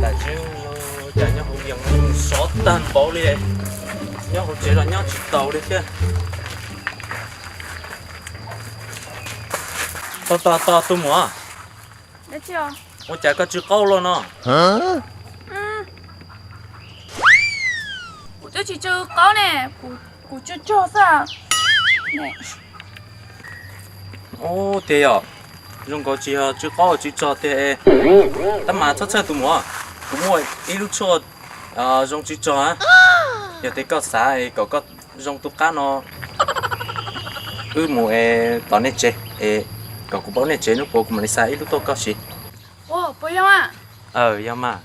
đại chứ chả nhau hậu viện xót tan bố đi nhau hậu chế là nhau chỉ tàu đi kia to tôi mua Được chưa? tôi chả có chữ câu luôn nó Của chỉ chưa có nè, của chưa cho sao? Nè. ô thế à dùng có chỉ chữ câu chữ cho thế tấm mà chắc tôi mua ít lúc cho dùng chữ cho á giờ thấy có sai có dùng tục cá nó mua tao nên chơi có cũng bảo nên chơi lúc bố của mình sai ít lúc tôi có gì Ồ, bây giờ à? giờ mà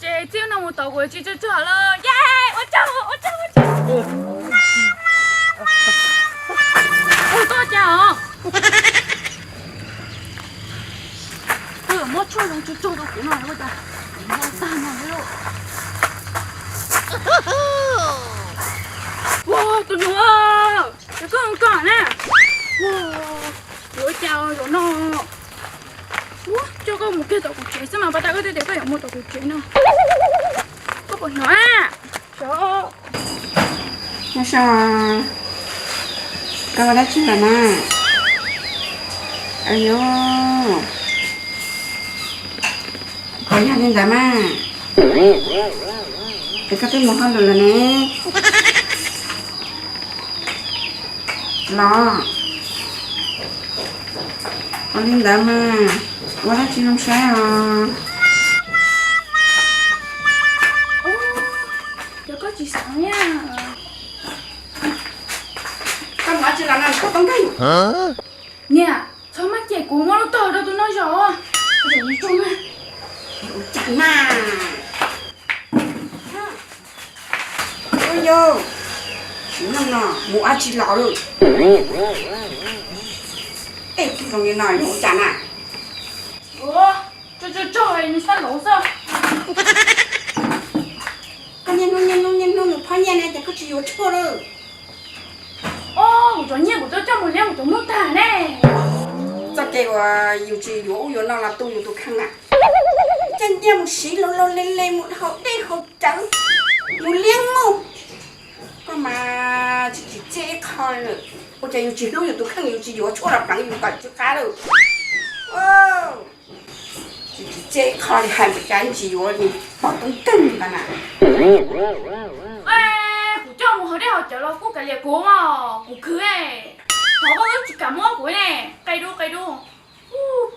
Chị chưa nào một tàu của chị chưa cho了耶！我叫我多讲。我出笼就做到湖南了，我讲，我大脑了。哇，等等啊，这个很干呢。哇，我叫有呢。哇，这个冇見到個嘴先嘛，把大家啲地方有冇到個嘴呢？個本來啊，咗。那啥，搞我來去了呢。哎呦，回下你咋嘛？這個被摸好了呢。老，我領導嘛。我來去弄啥啊？哦，有個幾啥呀？幹嘛去了呢？不懂幹。nè, sao mắt trẻ của nó tờ đâu tụi nó rõ. Rồi đi chung á. Chẳng mà. Ôi dô. Chú nằm nọ, mụ á chị lọ rồi. Ê, cái dòng như nói mụ chẳng à. Ủa, trời, nó sao lỗ sao? Con nhìn nó phá nhiên này, chẳng có chị vô chua đâu. Ô, của nhiên của tôi cho một leo của tôi mốt thả nè. Sao kêu yêu chị vô nó là tôi khăn à. Chân nha một xí lô lên một hậu đen hậu trắng. Một liêng mù. Con mà chị chê khoi nữa. Ôi trời yêu chị nó tôi khăn yêu chị vô chua là bằng yêu cả chứ khá đâu. Wow. Chị chê khoi thì hai một cái chị vô đi. Bỏ tông cân bà nè. Ê, của cho một hồi đấy họ trở lo của cái liệt của mà. Của cứ ấy. Họ có chỉ cả mua của nè. Cây đu.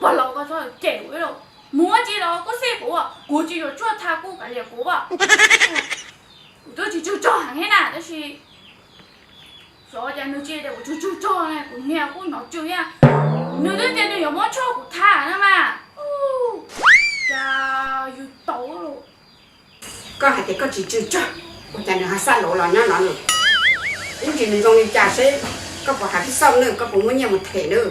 Bà lọ có sao trẻ của đâu. Mua chỉ đó có xe của à. Của chỉ rồi chua tha của cái liệt của à. Tôi chỉ cho hàng hết à. Đó là rồi giờ nó chơi để của chú cho này. Của nhà của nó chơi nha. Nếu tôi chơi được món cho của thả nữa mà. Chà, yêu tấu rồi. Có hai cái có chỉ cho. Ôi trời nó xa lỗ là nhá nó nữa. Những chuyện mình dùng đi trả sẽ có bỏ hai cái xong nữa, có bỏ mua nhà một thể nữa.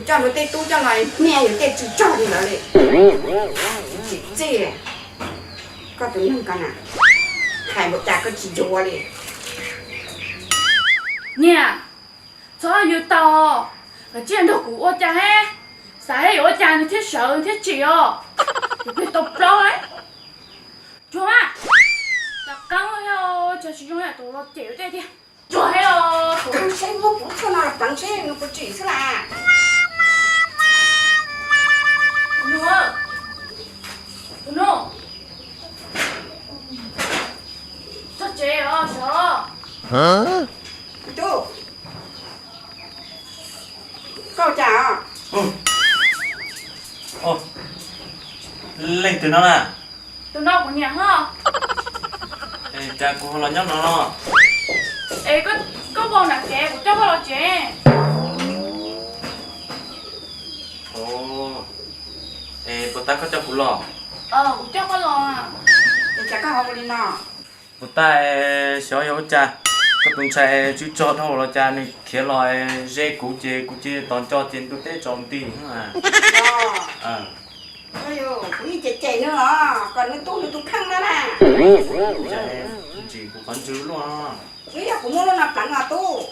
Cho nó tê tu cho nó nghe những cái chỉ cho đi nữa đi. Chỉ chê có tụi nâng con à. Hai bộ cha có chỉ vô đi. Nè, sao yêu tấu. Cái chuyện đó của ô cha hết. Sáng ô cha nó thiết sợ, thiết chịu. Cái tục đó đấy. Chú à. Là căng rồi, cho chị dùng lại tụi nó chịu thế đi. Chú hay rồi. Căng xe ngốc cũng cho nó là căng xe, nó có chỉ thế là. Nó. Sao chế à, sợ. hả Chú. Câu chào. lên từ nó nè Tụi nó của nhà hả? cha cô là nhóc nó Ê, có bò nặng kẹ của cháu có lo trẻ. bữa ta có cho phụ lò Của cháu có lo à. Để chả có học đi nào. bữa ta xóa yếu cha có tụng chạy chú cho thôi là cha này kia lại dễ cú chế toàn cho tiền tôi tế tròn tiền à Ôi dồi, cũng như chạy nữa hả? Còn nó tu khăn đó nè. chạy chỉ của con chứ luôn à. Ý là cũng muốn nó nạp lắng à tu.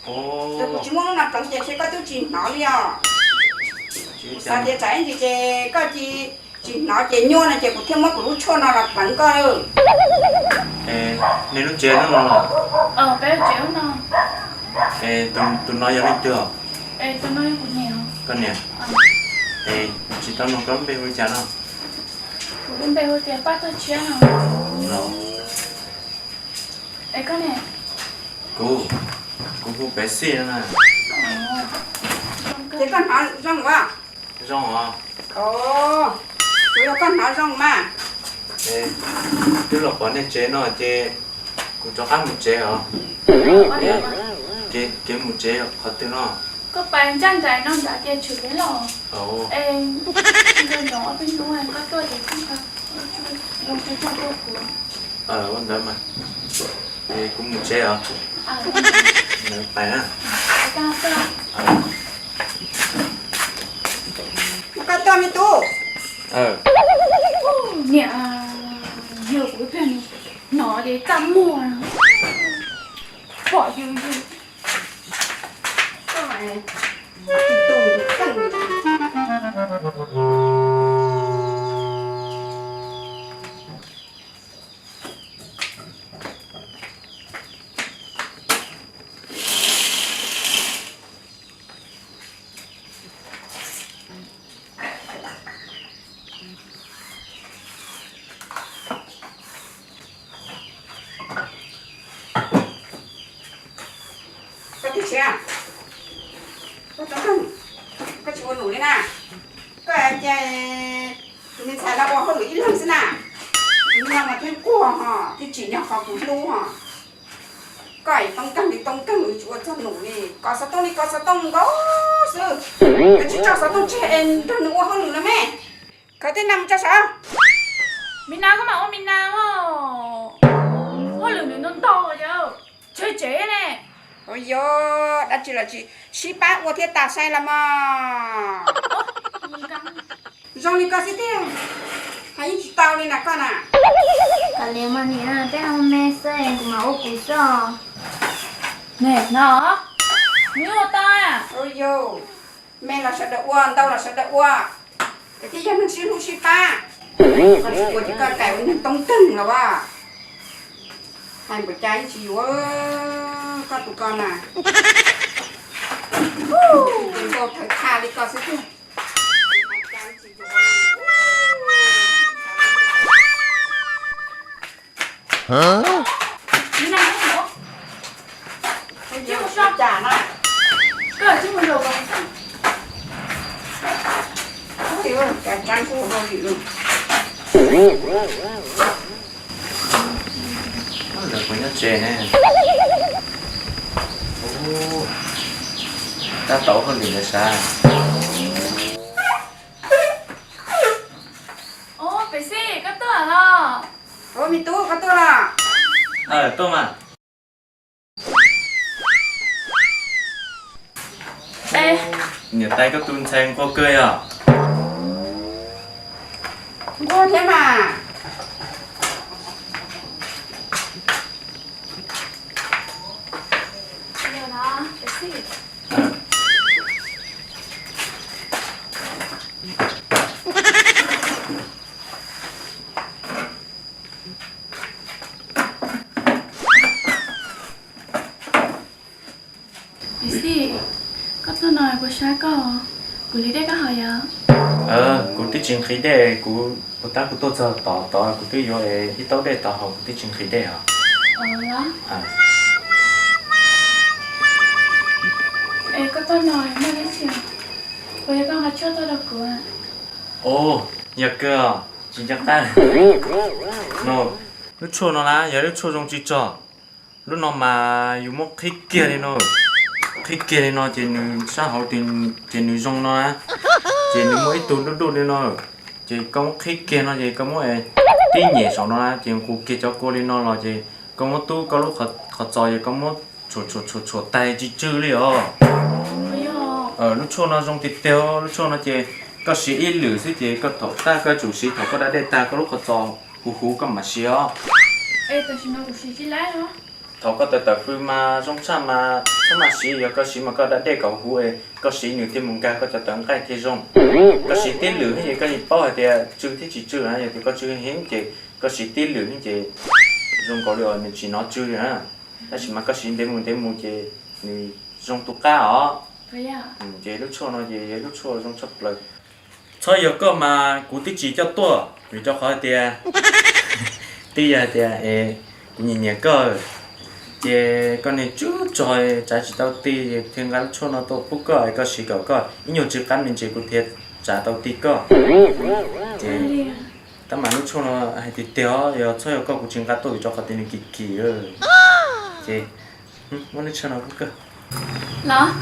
Ồ. Tôi cũng chỉ muốn nó nạp lắng chỉ có tôi chỉ nói đi à. Chứ Sao chẳng. thì trái thì chỉ có chỉ nói chỉ nhô này chỉ có thêm một cái lúc cho nó nạp lắng coi rồi. Ê, nên nó chế nó là. Bé chéo nào. Ê, tôi nói cho chưa? Ê, tôi nói cũng nhiều. Con nè. Ê, chỉ tao nó cấm bên với chán không? Của bên bé hồi tiền bắt tôi chéo nào. Nó. Ê, con nè. Cô bé xì nữa nè. Thế con nói rong quá. Rong hả? Ồ, tôi con nói rong mà. Ê, tức là có nên chế nó chế cũng cho ăn một chế hả? Cái một chế khó tiêu nó. Có bạn trang trái nó đã tiền chửi cái lò. Ồ. Em bây nhỏ bênนู้นก็ตัวเด็กขึ้นค่ะลงไปทำตัวกู Con đấy mà. Ê, cũng một chế hả? Nếu phải á. กล้าเสื้อ Cái to mi tu. เนี่ยเยอะกว่าเพื่อนหนอเด็กจำมัวบอกอยู่ Rồi. Tôi cần. Có thích chưa? Có chịu nổi đấy nè. Có mình xài là bỏ hơi ít lần xem nào. Nhưng mà thêm cua hả thì chỉ nhỏ khó cũng lưu hả. Cải tông căng thì tông căng rồi chúa cho nổi này. Có sao tông có sự. Cái chỉ cho sao tông chèn cho nữa hơn nữa mẹ. Có thể nằm cho sao? มินนาก็มาว่ามินนาว่าหรือน้องโตเจ้าเจ๊เจ๊เนี่ย Ôi dô, đã chỉ là chị bác của thiết tạc sai là mà. Rong đi con sẽ tiêu. Hãy chị tao lên là con à. Cả nếu mà nghĩ là cái ông mẹ sẽ cũng máu cú sò. nè nó như ta à Ôi dô, mẹ là sợ đợi uan, tao là sợ đợi uan. Cái tí dân nó xin hút chị ba. Còn chị của chị con cải với tông tưng là ba. Hai bữa trái chị quá con tụi con à. Đừng có thời tha đi con sẽ tiêu.มินนาไม่รู้ Chứ một shop trả nè. เกิดที่มันโดน Ôi ơi, cái trang của con chị luôn. Nó được với nhất chế này. Ồ. Ta tấu hơn đỉnh là sao? โอ้ไปสิก็ตัวเหรอ Ôi mi tu, có tôi là. Tôi mà. เอ๊ะ Nhờ tay có tuôn sang cô cười à? Ngon thế mà. เดี๋ยวนะไปสิ ไปสิก็ตัวหน่อยกว่าช้าก็กูรีได้ก็หายอ่ะ Cô tí trình khí đề, cô ta cô tốt giờ tỏ, cô tí vô ít tấu đề tỏ học cô tí trình khí đề hả? เหรอ À. เอ๊ะก็ตัวหน่อยไม่ได้เชียวกูยังต้องหาช่วยตัวละกูอ่ะ Ồ, nhờ cơ, chính chắc ta. Nó, lúc chua nó lá, giờ lúc chua trong chỉ trò. Lúc nó mà dùng một khích kia đi nó. Khích kia đi nó, chỉ nữ sao hậu chỉ nữ trong nó á. Chỉ nữ mỗi tụi nó đốt đi nó. Chỉ có một khích kia nó, chỉ có một tí nhẹ sau nó á. Chỉ cô kia cho cô đi nó là chỉ có một tụ có lúc khó trò, chỉ có một chỗ tay chỉ chữ đi ó. ไม่ยอม Lúc chua nó trong thịt tiêu, lúc chua nó chỉ có sĩ ít lửa sĩ chỉ có thổ ta có chủ sĩ thổ có đã để ta có lúc có trò hú hú có mà xíu ê tao xin nó cũng xí lái đó thầu có tờ phu mà trong xa mà sao mà xí giờ có xí mà có đã để cầu hú ấy có xí nhiều tiền mùng ca có cho tận cái thế rong có xí tiền lửa hay có gì bao thì chưa thì chỉ chưa hay thì có chưa hiếm thì có xí tiền lửa như thế rong có điều mình chỉ nói chưa hả但是嘛个时点么就你用度假哦，vậy à这都错了，这都错了，用错了。所以有个嘛，古的比较多，比较好点。第二点诶，年年个，这个呢就在知道的，听讲错了都不个个是个，因为只干年这个天查到的个，这。但mà lúc cho nó hay thì téo giờ cho có cuộc chiến cá tôi cho cái tên kỳ kỳ ơ chị muốn lúc cho nó cũng cơ đó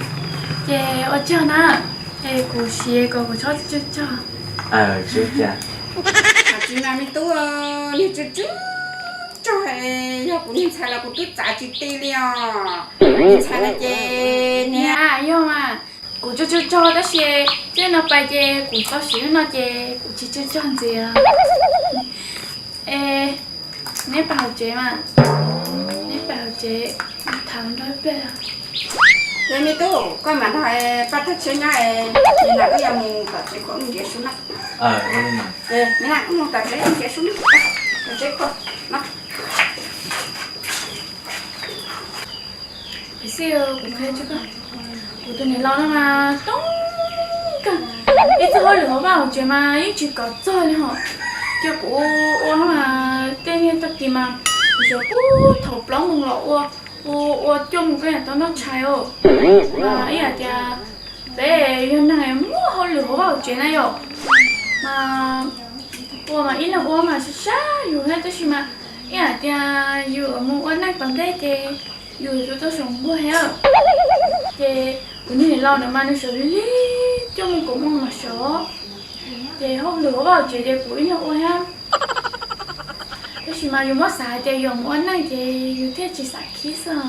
chị ở chỗ nào chị cũng xí có của cho chứ cha chị nào mình tu đi chú cho hay giờ cũng nhìn thấy là cũng biết trả chị tê liền nhìn thấy là chị nè yêu mà của cho đó xí chứ nó phải chị của có xíu nó chị của chị cho làm gì à ê nếu bảo chị mà nếu bảo chị thằng đó bé vậy mình tu coi mà thôi bắt thật chơi này mình là cái giờ mình phải chơi có mình chơi xuống nắp nhưng mà mình là cũng một tập chơi chơi xuống nắp chơi con nắp cái xíu cũng hay chứ cơ của tôi này lo nó mà tung cả ít thôi được vào chuyện mà ít chỉ có chơi thôi họ chứ của mà tên như tất kỳ mà rồi thầu lóng mùng lọ cho một cái tao nó chạy ô mà ý là cha bé như này mua hơi lửa vào chuyện này rồi mà ý là mà xa dù hết tất mà ý là cha dù mua ăn này bằng đây thì dù cho tôi sống mua hết thì cũng như lo nữa mà nó sợ lý cho mình cũng mà sợ thì không lửa vào chuyện thì cũng như ôi ha cái gì mà dùng mất xài thì dùng món này thì dùng thế chỉ xài khí sao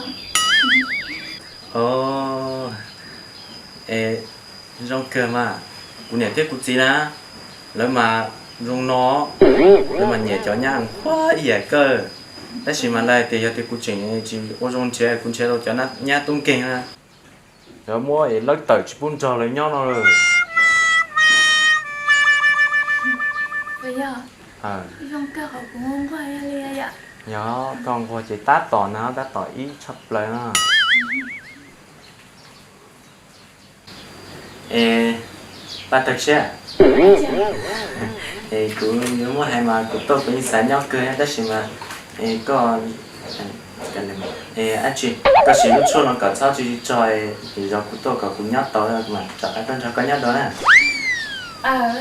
trong cơ mà cũng nhẹ thế cũng gì đóแล้วmà dùng nóแล้วmà nhẹ cho nhang quá dễ cơ但是嘛来thì giờ thì cũng chỉ ở trong chế cũng chế đâu cho nó nhá tung kinh ha rồi mua ấy lấy tờ chỉ bún cho lấy nhau nó rồi bây giờ trong cơ họ cũng không phải là vậy nhớ con qua chỉ tát tỏ nó tát tỏ ý chấp lời nó ba thật xe cũng nếu mà hay mà cũng tôi cũng sáng nhau cười đó là mà còn anh chị có sự lúc sau nó cả sao chị chơi thì giờ cũng tôi cả cũng nhát tối rồi mà chọn cái con cho có nhát đó nè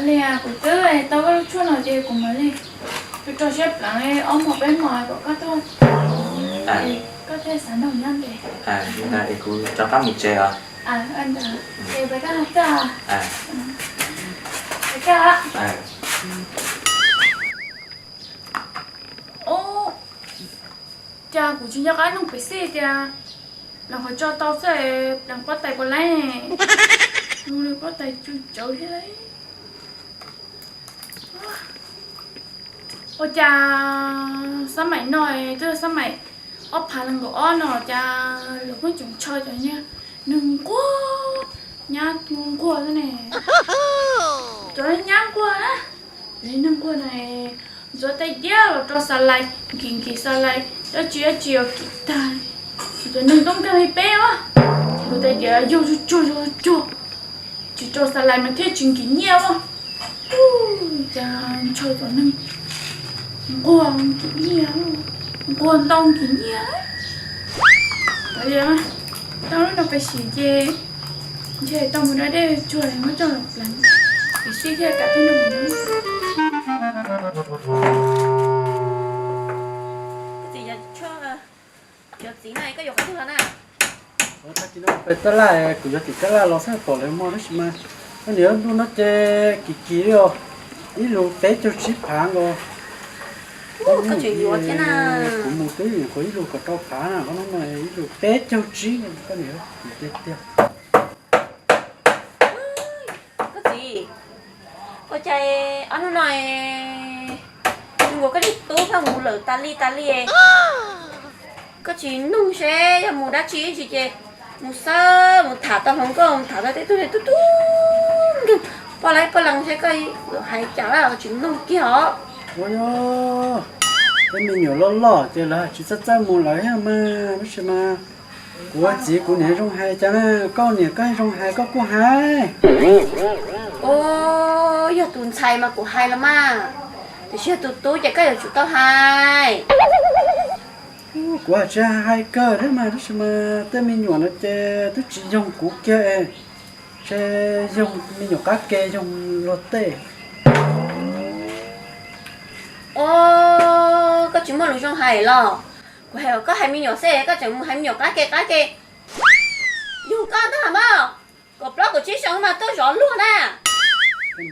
nè của tớ này tao có lúc sau nào chơi cùng mới đi tôi cho xếp lại ông một bên ngoài của các tôi có thể sẵn đồng nhân để nhưng mà cũng cho các một chè anh thì với các hạt trà với các cha của chị nhắc anh không phải xe cha là họ cho tao sẽ đằng có tay còn lấy này luôn có tay chưa chở thế đấy ôi cha sao mày nói tức là sao mày ốp hà lần gõ nó cha lúc mới chúng chơi rồi nha đừng quá nhát ngon quá thế này trời nhát quá á lấy nâng quá này rồi tay đeo cho xà lại kỳ xà lại cho chia kỳ tai rồi nâng đông cái bé á rồi tay đeo cho chỉ cho xà lại mà thế chuyện kỳ nhiều á cha chơi rồi nâng quần kỳ nhiều quần đông kỳ nhiều vậy vậy mà tao nói nó phải xì chê tao muốn nói đây chơi nó cho lộc lắm phải xì chê cả tôi nằm đó cái gì vậy cho kiểu gì này có dùng cái thứ nào bây giờ lại cũng chỉ cái là nó sẽ bỏ lại món đó mà nếu nó chơi kỳ rồi ít lúc té cho ship hàng rồi có chuyện gì thế nào cũng một cái gì có ít lúc có trâu cá nào có nó mà ít lúc té cho trí có nữa tiếp cái gì cô chơi anh nói của cái đi tú phải ngủ lỡ ta li ấy cái chị nung xe ya mù đã chị chị mù sơ mù thả tao không có thả ra thế tôi này tôi bỏ lại bỏ lần xe cái hai cháu là chị nung kia họ ôi yo cái mình nhiều lo lo chứ là chỉ rất rất muốn lấy mà nó sẽ mà của chị của nhà trong hai cha nè con nhà cái trong hai có của hai ô giờ tuần xài mà của hai là mà thì xe tụt tú chạy cái là chủ tao hai của cha hai cơ thế mà nó sẽ mà tới mình nhỏ nó chơi tức chỉ dùng của kia chơi dùng mình nhỏ cá kê dùng lót tê ô có chúng mà lúc trong hai lo của hai có hai mươi nhỏ xe có chúng hai mươi nhỏ cá kê dùng con đó hả mà có blog của chị sống mà tôi rõ luôn à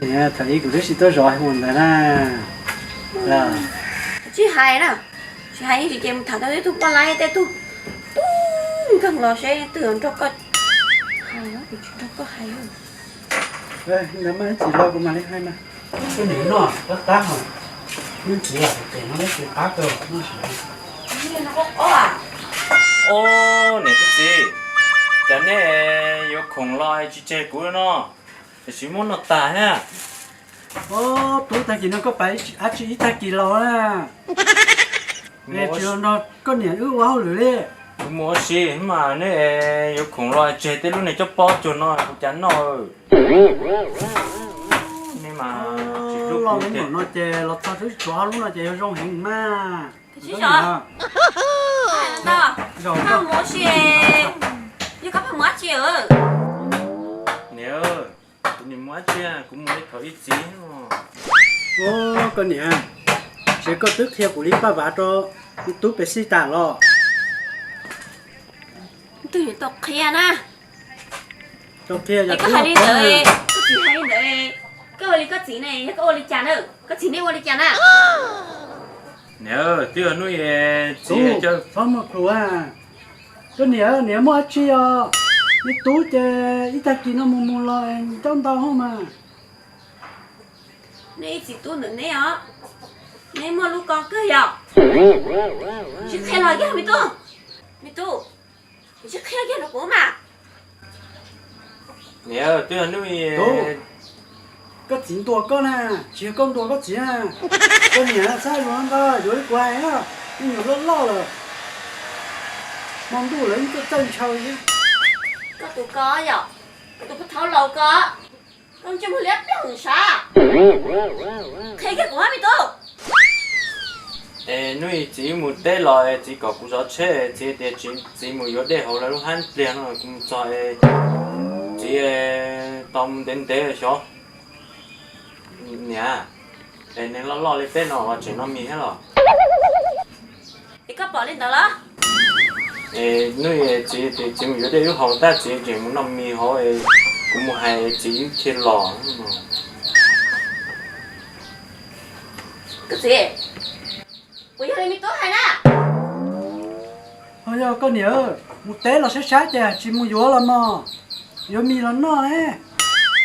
nè thầy của đứa sĩ tôi rồi hồn rồi nè là chị hai nè chị hai thì chị thả tới tôi qua lại tới tôi cần lo xe tưởng cho con hai đó thì chúng nó có hai rồi đây nếu mà chỉ lo của mà lấy hai mà cái này nó rất tác rồi nhưng chỉ là cái nó lấy cái tác cơ nó sẽ nó có à ô này cái gì cho nên yêu khủng lo chỉ chơi của nó để chỉ muốn nó tả ha ô tôi ta chỉ nó có phải chỉ ta chỉ lo à nghe chưa nó có niệm ước wow rồi đi mua gì mà nè yêu khủng lo chơi tới lúc này cho bó cho nó không chán rồi nhưng mà chỉ lúc lo cuối đến nó chơi lo sao thứ chó lúc nó chơi trong hình mà chị sợ đó rồi không mua gì như các bạn mua gì ở nếu tụi mình mua chơi cũng mới thổi ít gì mà ô con niệm sẽ có tức theo của lý ba vả cho YouTube để xí tả lo từ những tộc kia nè trong kia là có hai đi đợi có gì hai đi đợi cái ô ly có gì này cái ô ly trà nữa có gì này ô ly trà nè nếu chưa nuôi chỉ cho không một khổ à cái nếu mua chi à cái túi chơi ít ta kia nó mua lo trong tao không mà này chỉ tôi nữa này á này mua lúc con cười à chứ khe lời cái mi tu chứ khe cái nó của mà nếu chưa nuôi có chín tuổi con à chỉ con tuổi có chín à con nhớ sai luôn cơ rồi quay á nhưng mà lo rồi mong đủ lấy cái chân chơi chứ có tụi có vậy có tụi có tháo lầu có con chưa mua lép đằng xa khe cái của mi tu nuôi chỉ một té lòi chỉ có cú gió chơi chỉ để chỉ một yếu để hậu là lúc hắn liền rồi cũng cho chỉ tông đến té rồi nè nên lo lên té nó chỉ nó mì hết rồi thì có bỏ lên đó đó nuôi chỉ một yếu để lúc hậu ta chỉ muốn nằm mì họ cũng một hai chỉ trên lò cái gì bây giờ mi tu hay nè thôi giờ con nhớ một té là sẽ sát chè chỉ mua dúa là mà dúa mì là nó nè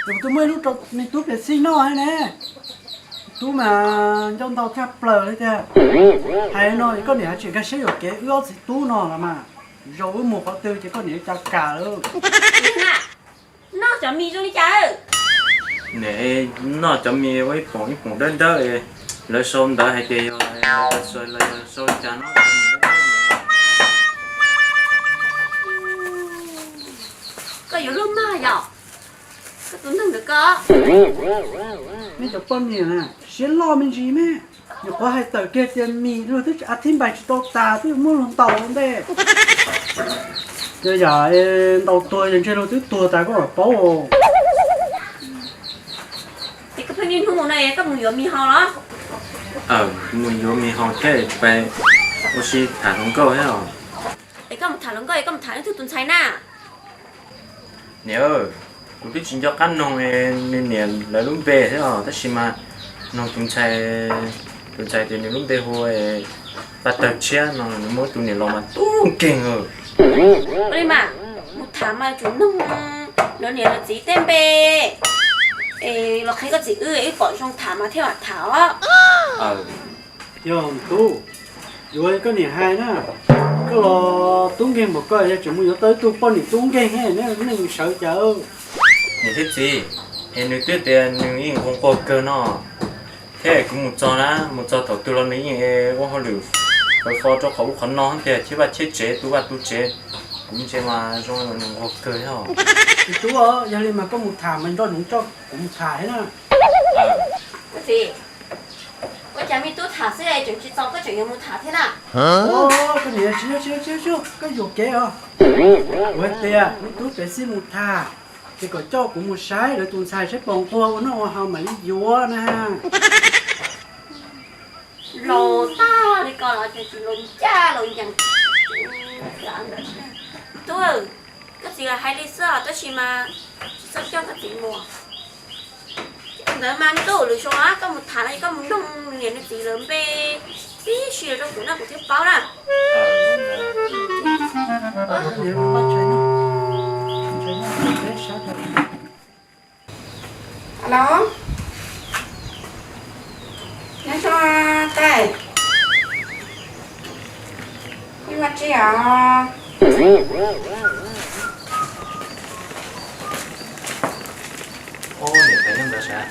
rồi tôi mới lúc đó mình tú để xin nó hay nè tú mà trong tàu khắp lờ đấy chè hay nó có nhớ chỉ cái sẽ được cái ước thì tú nó là mà rồi một có tư chỉ có nhớ cho cả luôn nè nó cho mi cho đi chơi nè nó cho mì với bỏng đơn đó lấy xôm đỡ hay tiền rồi lấy xôm cho nó cóอยู่ร่มหน้าเหรอก็ตุ้นถึงđược có mấy cháu con nhỉ nè xuyên lo mình gì mẹ nhiều có hai tờ kia tiền mì rồi thích ăn thêm bài cho tao tôi mua lòng tàu không đây bây giờ tàu tôi dành cho nó tức tua ta có ở báu thì cái phần không một này có một nhiều mì hò đó mình vô mì hòn thế về oxy thả không câu hết rồi thì có một thả lông coi có một thả nó thứ tuần sai nè nếu cũng biết chuyện cho căn nông nên niệm là lúc về thế rồi tất nhiên mà nông tuần sai thì lúc về hồi bắt đầu chia nó mỗi tuần niệm lo mà tung kinh rồi đây mà một thả mà chúng nó niệm là chỉ tem bê nó thấy có chỉ ư ấy bỏ trong thả mà theo hạt thảo á giờ tu rồi có nè hai nữa có lo tốn game một coi cho chúng mình tới tu bao nhiêu tốn game hay nữa mình sợ chờ Nè thế gì em nữ tuyết tiền nữ yên không có cơ nó thế cũng một cho thầu tư lo nữ yên qua họ lử rồi phò cho khẩu khẩn nó thì chỉ là chết chế tu chế cũng chế mà trong mình có cơ hả chú ơi giờ này mà có một thả mình cho đúng cho cũng một thả hết nè cái gì có chả mi tôi thả xe chúng chỉ xong cái chuyện em muốn thả thế nào ô cái này chưa cái dục kế à vậy thì tú phải xin một thả thì có cho cũng một sai rồi tuần sai sẽ bồng tua nó họ mà đi vua nè lồ ta đi coi lại thì lùn cha lùn chẳng tôi cái gì là hai lý sơ tôi chỉ mà sao cho cái gì mua để mà tôi lựa chọn á có một thằng này có một nông liền cái gì lớn bê tí xíu trong tủ nó cũng thiếu báo ra alo nhớ cho tay nhưng mà chị à ô nè tay em đó sao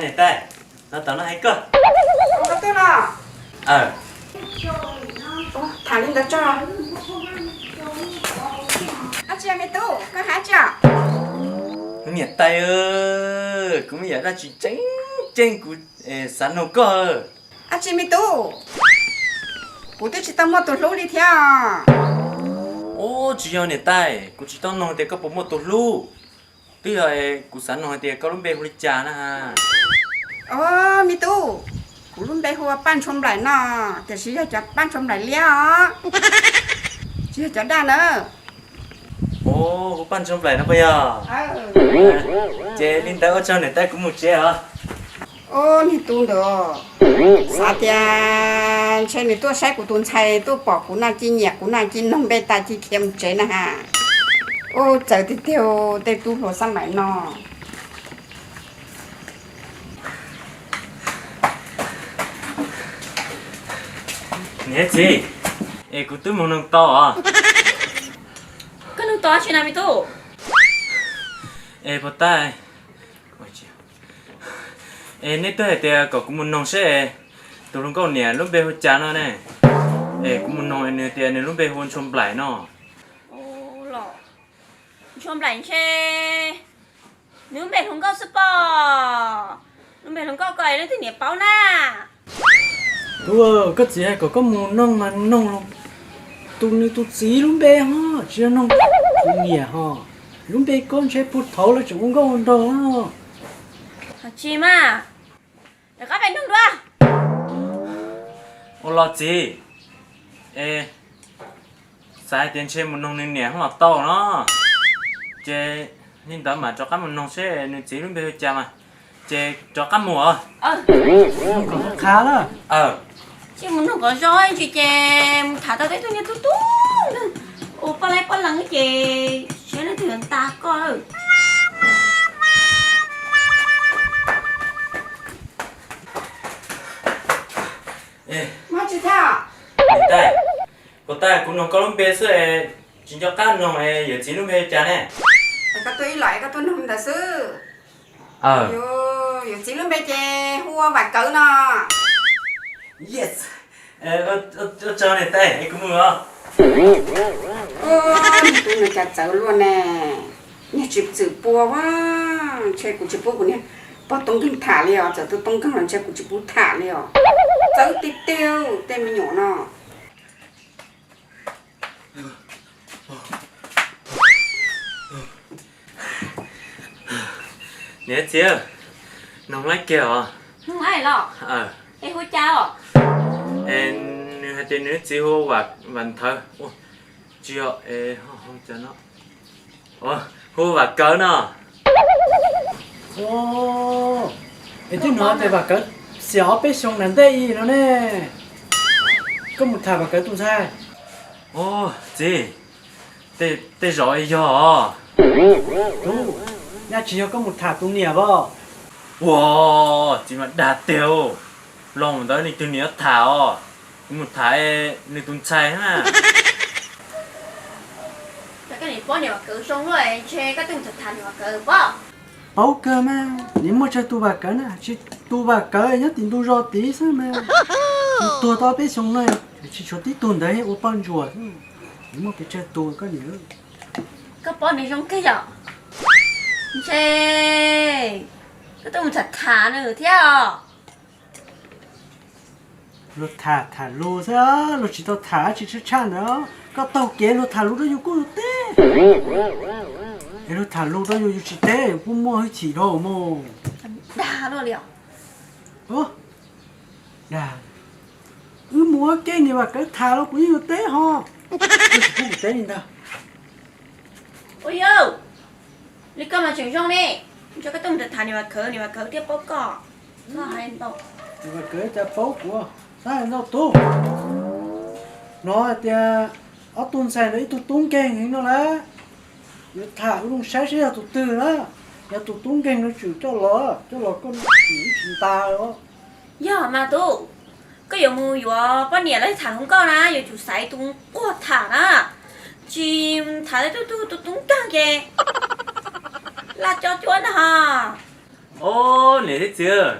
nè tay nó tao nó hay cơ không có tên nào thả lên đó cho chị em tu có hả chưa nè tay ơi cũng vậy là chỉ tránh trên của sẵn đâu cơ chị em tu bố tôi chỉ tao mua tổ lúa đi theo ô chỉ cho nè tay cũng chỉ tao nói thì có bộ một tổ lú tuy là cũng sẵn nói thì có lúc bé hồi trà nè ha mi tu cú luôn đây hoa ban chôm lại nèแต่chỉ cho ban chôm lại lia chỉ cho đa nữa ô ban trong lại nó bây giờ chế linh tới ở trong này tay cũng một chế hả ô ni tu được sao tiền chơi ni tu sai của tuần sai tu bỏ của na chi nhẹ của na chi nông bê ta chi kiếm chế nè ha ô chờ thì tiêu để tu hồ sang lại nọ nè chị cũng tôi muốn nông to à cái nước to chuyện nào mi tu bắt tay nè tôi thì có cũng muốn nông sẽ tôi luôn có nè lúc bé hồi trà nó nè cũng muốn nông nè thì nè lúc bé hồi chôm lại nó ô lọ chôm lại xe nếu mẹ không có support nếu mẹ không có cày đấy thì nhẹ báo na tú ơi cái gì có một nông mà nông luôn tu ni tu xí luôn bé ha chưa nông tu nhẹ ha luôn bé con chơi phút thấu là chúng có ổn đâu ha chị mà để các bạn đừng đoa ô lo chị sai tiền chơi một nông nên nè không là to nó chơi nên đó mà cho các một nông sẽ nên chỉ luôn bé hồi trà mà chơi cho các mùa còn khá đó chị muốn nó có rồi chị chè thả tao thấy tôi nghe tú ô ba lấy ba lần cái chè sẽ nó thường ta coi mà chị theo tay cô ta cũng nông có lúc bé xưa chỉ cho các nông giờ chỉ lúc bé chả nè cái tôi lại cái tôi nông đã sư ờ yo chỉ luôn bây giờ hua và cỡ nó yes cho này tay anh cũng mưa tôi là chặt chở luôn nè nhà chụp chụp bùa quá chơi của chụp bùa của nè bao tông kinh thả liều giờ tôi tông kinh làm chơi của chụp bùa thả liều chở tít tiêu tên mình nhỏ nó nè chưa nông lách kìa không ai lọ em hôi chao em hai tên nữa chỉ hô và vần thơ chưa không cho nó hô và cỡ nó ô chứ nói về bà cỡ xéo bé xong nắn đây nó nè có một thằng bà cỡ tu sai chị tê rồi giờ tu nhà chỉ có một thằng tu nhẹ bao wow chị mà đạt tiêu lòng đó này từ nhớ thảo một thái này tuần trái ha cái này bỏ nhiều cỡ xong rồi chơi cái từng thật thành nhiều cỡ bỏ bao cơ mà nếu mà chơi tu bà cỡ nè chỉ tu bà cỡ nhất thì tu rõ tí sao mà tu tao biết xong này chỉ cho tí tuần đấy ô ban chùa nếu mà cái chơi tu có nhớ cái bỏ này xong cái giờ chơi cái từng thật thà nữa theo lúc thả lô ra lúc chỉ tao thả chỉ chơi chán nữa có tao kế lúc thả lô đó yêu cô té lúc thả lô đó yêu chỉ té cũng mua hơi chỉ đâu mà đà luôn liệu ơ đà mua cái này mà cái thả nó cũng yêu té ho không té gì đâu ôi yêu đi cầm mà chuyển xong đi cho cái từng thật thà nhiều cỡ tiếp bóc cỏ nó hay đâu nhưng mà cái cha bố của sao nó tu nó thì ở tuần sau đấy tụi tung keng nó là thả luôn sáng là tụi tư đó giờ tụi tung keng nó chịu cho lỡ con chuyện ta đó giờ mà tu cái giờ mua vừa bao nhiêu lấy thả không có na giờ chủ sấy tung quá thả na chim thả đấy tu tung căng kìa là cho chuột ha ô nè thế chưa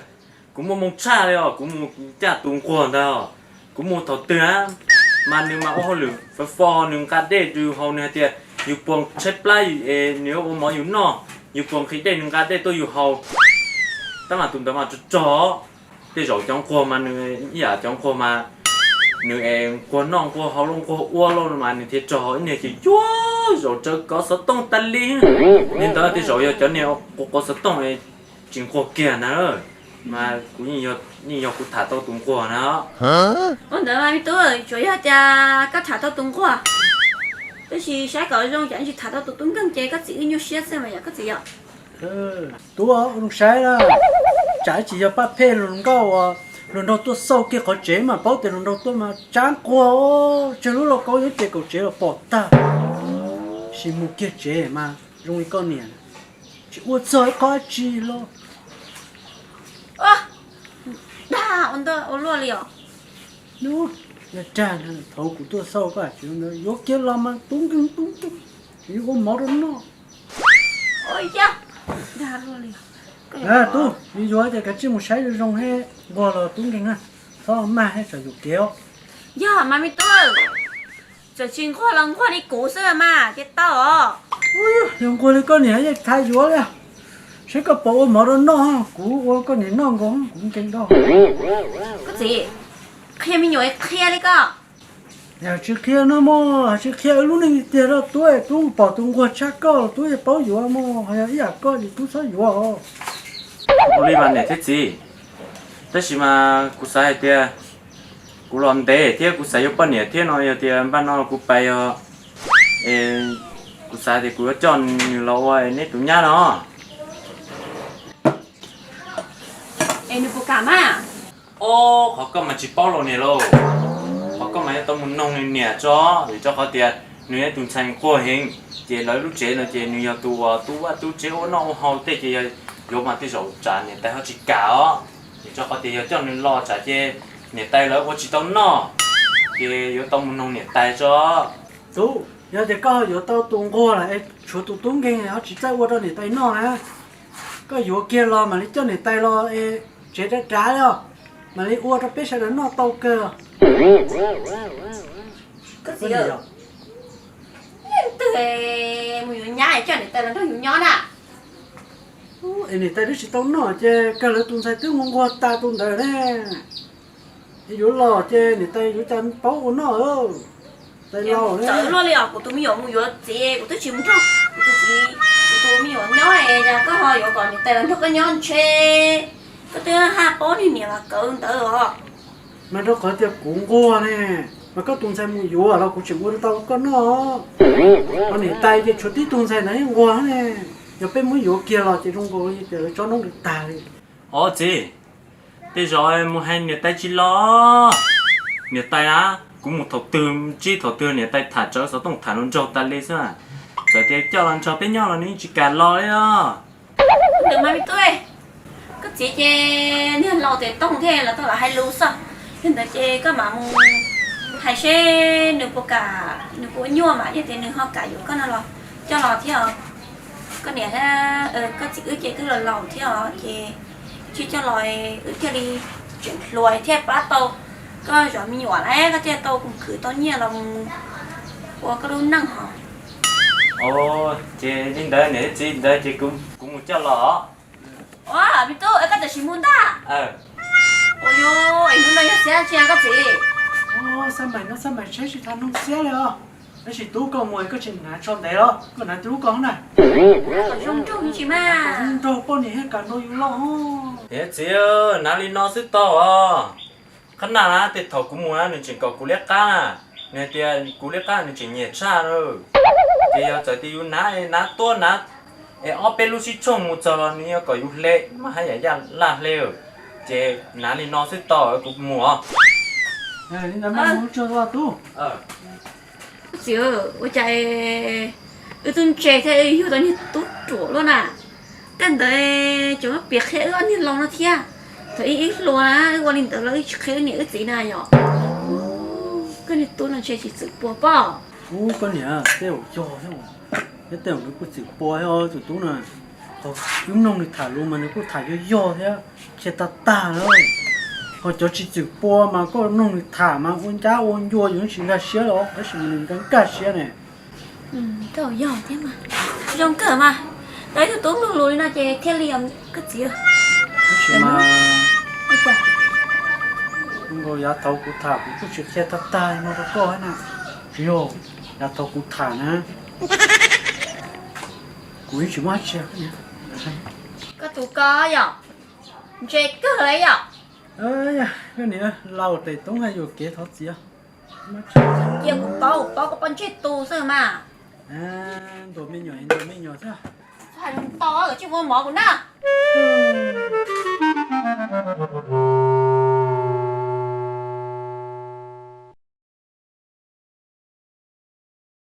cũng mua mông cha đấy cũng mua cha tuần quần đó cũng mua thầu tứa mà nếu mà ô lử phải phò nếu cá đê từ hậu này thì yêu quần xếp lại nếu ô mỏ yêu nọ yêu quần khi đê nếu cá đê tôi yêu hậu ta mà tụi ta mà chó để rồi trong quần mà nếu giả trong quần mà nếu em quần non quần hậu luôn quần uo luôn mà nếu thì chó này thì chúa rồi chơi có số tông tan liên nên đó thì rồi cho nên có số tông này chính quần kia nữa mà cũng nhiều cũng thả tao tung quần đó ổn định mà tôi chủ yếu là các thả tao tung qua tôi chỉ sai cái trong chẳng chỉ thả tao tung căng chế các gì nhiều xe xem mà cái gì ạ tôi không sai đó chả chỉ là bắt phê luôn câu luôn đâu tôi sau kia có chế mà bảo tiền luôn đâu tôi mà chán quá chỉ lúc nào có những cái cầu chế là bỏ ta chỉ một cái chế mà dùng con nè chỉ uống rồi có chi lo đà ổn đó ổn luôn liệu nó là tràn thầu của tôi sau cả chứ nó vô kia làm mà tung như con máu đó ôi da đà luôn liệu tôi ví dụ thì cái chim một sấy rồi dùng hết gọi là tung kinh ha sao mà hết sử dụng kéo dạ mà mi tôi giờ chuyên khoa lần khoa đi cố sơ mà cái tao ôi dùng qua đi con này thay vô đấy sẽ có bộ máu đó nó của con này nó cũng kinh đâu cái gì khi mình nhồi khi đấy cơ nhà trước kia nó mò trước kia lúc này tiền đó tôi bỏ tôi qua chắc có tôi bảo vô mò hay là có gì tôi sẽ vô đi bạn này thế gì thế chỉ mà cụ sai thì cụ làm thế thì cụ sai bao nhiêu thì nó thì bạn nó cụ bay cụ sai thì cụ chọn nhiều lâu rồi nên tụi nhá nó em được cảm à ô họ có mà chỉ bao lâu này luôn họ có mà tao muốn nông này nè cho để cho họ tiền nếu tụi thành qua hình chỉ nói lúc chế là chỉ nếu tu chế ô nó họ thế chỉ vô mà cái dầu trả nè tay họ chỉ cào để cho họ tiền cho nên lo trả chế nè tay lấy ô chỉ tao nó thì vô tao muốn nông nè tay cho tú giờ thì có vô tao tung qua là chỗ tụi tung kinh này họ chỉ tại qua đó để tay nó nè có vô kia lo mà lấy cho để tay lo chế đã trả đó mà lấy qua đó biết sao nó tao cơ cái gì vậy từ mùi nhái cho nên tay nó nhiều nhón à em này tay nó chỉ tao nó chứ cái là tung sai tướng mong qua ta tung đời nè vô lo chứ này tay vô chân bảo của nó tay lo đấy sợ lo liệu của tôi mới dùng mùi gì của tôi chịu không của tôi mới dùng nhón này ra có hồi còn tay nó cái nhón chê cái thứ hai bó thì nhiều mà cỡ tới rồi mà nó có tiệp cũng qua nè mà có tung sai mùi vô là cũng chỉ mua tao có nó con này tay thì chút tí tung sai này qua nè giờ bên mùi vô kia là chỉ không có gì để cho nó được tài ô chị thế rồi mua hai nè tay chỉ lo nè tay á cũng một thầu tư nè tay thả cho số tổng thả luôn cho tay lên xem rồi thì cho lần cho bên nhau là nên chỉ cả lo đấy đó đừng mà tôi cái chị chè nên lâu thì tông thế là tôi là hay lưu sao hiện tại chè có mà mu hay xe nửa bộ cả nửa bộ nhua mà như thế nửa họ cảอยู่ก็น่ะหรอcho lò thế hả có nè có chị ước chè cứ là lò thế hả chè chứ cho lòi ước chè đi chuyển lùi theo bát tàu có giỏi mi nhỏ đấy có chè tàu cũng khử tao nhẹ lòng qua cái luôn năng hả ồ chị đến đây nè chị đây chị cũng một cho lọ wow bị tôi cái gì muốn ta ôi yo anh hôm nay sẽ chơi cái gì ô sao mày chơi chỉ thằng nông xeเลยà cái chỉ tú con mồi cái chuyện này cho đấy đó cái này tú con này còn rong rong chị mà đâu con này hết cả đôi lo thế chị ơi nào đi nó sẽ to à khán nào á thì thầu cũng muốn nên chỉ cầu cú liếc cá nè tiền cú liếc cá nên chỉ nhẹ cha thôi thì giờ thì yêu ná tua ná ở bên lúc trông một giờ này có yêu lệ mà hay là là lệ chị nào đi nó sẽ to cũng mua này đi làm muốn cho vào tú chị ơi ôi trời tôi chơi thế yêu tôi như tốt chủ luôn à tên đấy chúng nó biệt hệ hơn như lòng nó thia thấy ít luôn á qua linh tử lấy khế những cái gì này nhở cái này tôi là chơi chỉ sự bùa bỏ ô con này tiêu cho thế mà cái tiêu nó có sự bùa thôi tụi tú này chúng nông thì thả luôn mà nó có thả do thế chơi ta thôi họ cho chỉ sự bùa mà có nông thì thả mà ôn cha ôn vua những chuyện là xía đó cái chuyện mình cần cả xía này tao giỏi thế mà trong cỡ mà đấy tụi tôi lùi lùi là chơi theo liềm cái gì à cái chuyện mà cái quả rồi giá tàu cụ thả cũng có chuyện xe ta nó có ấy nè yo giá tàu cụ thả nè cụ ấy chỉ mất xe nhá cái tụi có nhở chơi cái đấy nhở ơi cái này lâu thì tốn hay rồi kế thoát gì à kia cũng bao có con chết tù sao mà đồ mấy nhỏ sao phải to ở chứ mua mỏ của nó